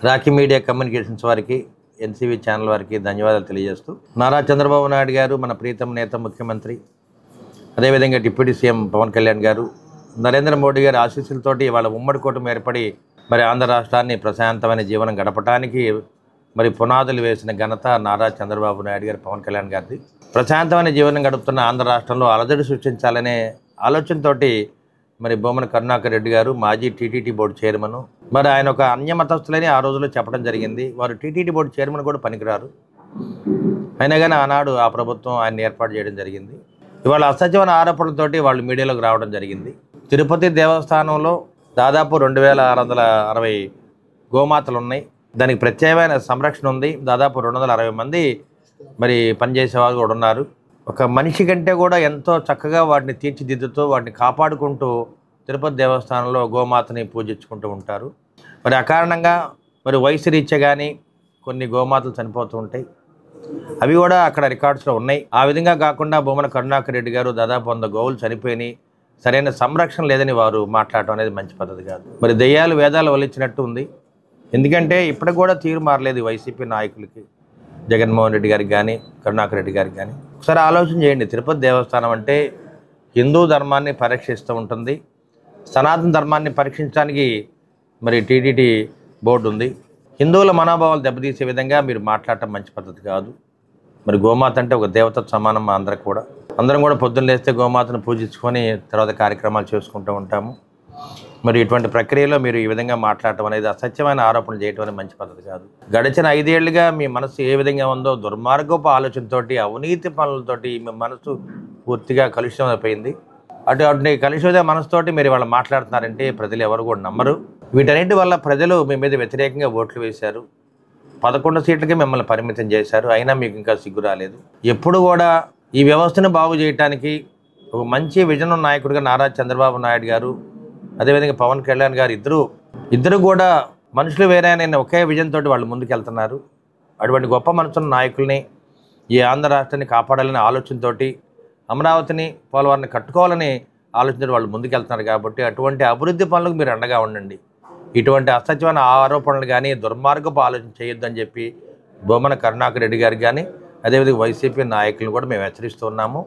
Rakhi media communications వారికి, NCV channel వారికి ధన్యవాదాలు తెలియజేస్తూ, నారా చంద్రబాబు నాయుడు గారు, మన ప్రీతం నేత ముఖ్యమంత్రి, అదేవిధంగా డిప్యూటీ సీఎం పవన్ కళ్యాణ్ గారు, నరేంద్ర మోడీ గారి ఆశీస్సులతోటి వాళ్ళ ఉమ్మడి కూటమి ఏర్పడి మరి ఆంధ్ర రాష్ట్రాన్ని ప్రశాంతమైన జీవనం గడపడానికి మరి పునాదులు వేసిన ఘనత నారా చంద్రబాబు నాయుడు గారు, పవన్ కళ్యాణ్ గారిది. ప్రశాంతమైన జీవనం గడుపుతున్న ఆంధ్ర రాష్ట్రంలో అలజడి సృష్టించాలనే ఆలోచనతోటి మరి భూమన కరుణాకర్ రెడ్డి గారు, మాజీ టీటీడీ బోర్డు చైర్మన్, మరి ఆయన ఒక అన్యమతస్థులని ఆ రోజుల్లో చెప్పడం జరిగింది. వారు టీటీడీ బోర్డు చైర్మన్ కూడా పనికిరారు. అయినా కానీ ఆనాడు ఆ ప్రభుత్వం ఆయన ఏర్పాటు చేయడం జరిగింది. ఇవాళ అసత్యమైన ఆరోపణలతోటి వాళ్ళు మీడియాలోకి రావడం జరిగింది. తిరుపతి దేవస్థానంలో దాదాపు 2660 గోమాతలు ఉన్నాయి. దానికి ప్రత్యేకమైన సంరక్షణ ఉంది. దాదాపు 260 మంది మరి పనిచేసేవారు కూడా ఉన్నారు. ఒక మనిషి కంటే కూడా ఎంతో చక్కగా వాటిని తీర్చిదిద్దుతూ వాటిని కాపాడుకుంటూ తిరుపతి దేవస్థానంలో గోమాతని పూజించుకుంటూ ఉంటారు. మరి అకారణంగా మరి వయసు రీత్యా కానీ కొన్ని గోమాతలు చనిపోతూ ఉంటాయి. అవి కూడా అక్కడ రికార్డ్స్లో ఉన్నాయి. ఆ విధంగా కాకుండా భూమన కరుణాకర్ రెడ్డి గారు దాదాపు 100 గోవులు చనిపోయినాయి, సరైన సంరక్షణ లేదని వారు మాట్లాడటం అనేది మంచి పద్ధతి కాదు. మరి దెయ్యాలు వేదాలు వల్లించినట్టు ఉంది. ఎందుకంటే ఇప్పటికి కూడా తీరు మారలేదు వైసీపీ నాయకులకి, జగన్మోహన్ రెడ్డి గారికి కానీ కరుణాకర్ రెడ్డి గారికి కానీ. ఒకసారి ఆలోచన చేయండి. తిరుపతి దేవస్థానం అంటే హిందూ ధర్మాన్ని పరీక్షిస్తూ ఉంటుంది. సనాతన ధర్మాన్ని పరీక్షించడానికి మరి టీటీడీ బోర్డు ఉంది. హిందువుల మనోభావాలు దెబ్బతీసే విధంగా మీరు మాట్లాడటం మంచి పద్ధతి కాదు. మరి గోమాత అంటే ఒక దేవతతో సమానం. మా అందరం కూడా పొద్దున్న లేస్తే గోమాతను పూజించుకొని తర్వాత కార్యక్రమాలు చేసుకుంటూ ఉంటాము. మరి ఇటువంటి ప్రక్రియలో మీరు ఈ విధంగా మాట్లాడటం అనేది, అసత్యమైన ఆరోపణలు చేయడం అనేది మంచి పద్ధతి కాదు. గడిచిన 5 ఏళ్లుగా మీ మనసు ఏ విధంగా ఉందో, దుర్మార్గపు ఆలోచనతోటి, అవినీతి పనులతోటి మీ మనసు పూర్తిగా కలుషితం అయిపోయింది. అటువంటి కలుషిత మనసుతోటి మీరు వాళ్ళు మాట్లాడుతున్నారంటే ప్రజలు ఎవరు కూడా నమ్మరు. వీటన్నిటి వల్ల ప్రజలు మీ మీద వ్యతిరేకంగా ఓట్లు వేశారు. 11 సీట్లకి మిమ్మల్ని పరిమితం చేశారు. అయినా మీకు ఇంకా సిగ్గు రాలేదు. ఎప్పుడు కూడా ఈ వ్యవస్థను బాగు చేయడానికి ఒక మంచి విజన్ నాయకుడిగా నారా చంద్రబాబు నాయుడు గారు, అదేవిధంగా పవన్ కళ్యాణ్ గారు ఇద్దరు కూడా మనుషులు వేరే అనే ఒకే విజన్ తోటి వాళ్ళు ముందుకెళ్తున్నారు. అటువంటి గొప్ప మనసున్న నాయకుల్ని, ఈ ఆంధ్ర రాష్ట్రాన్ని కాపాడాలనే ఆలోచనతోటి, అమరావతిని, పోలవరాన్ని కట్టుకోవాలని ఆలోచనతో వాళ్ళు ముందుకెళ్తున్నారు. కాబట్టి అటువంటి అభివృద్ధి పనులకు మీరు అండగా ఉండండి. ఇటువంటి అసత్యమైన ఆరోపణలు కానీ దుర్మార్గపు ఆలోచన చేయొద్దని చెప్పి భూమన కరుణాకర్ రెడ్డి గారికి కానీ, అదేవిధంగా వైసీపీ నాయకులను కూడా మేము హెచ్చరిస్తున్నాము.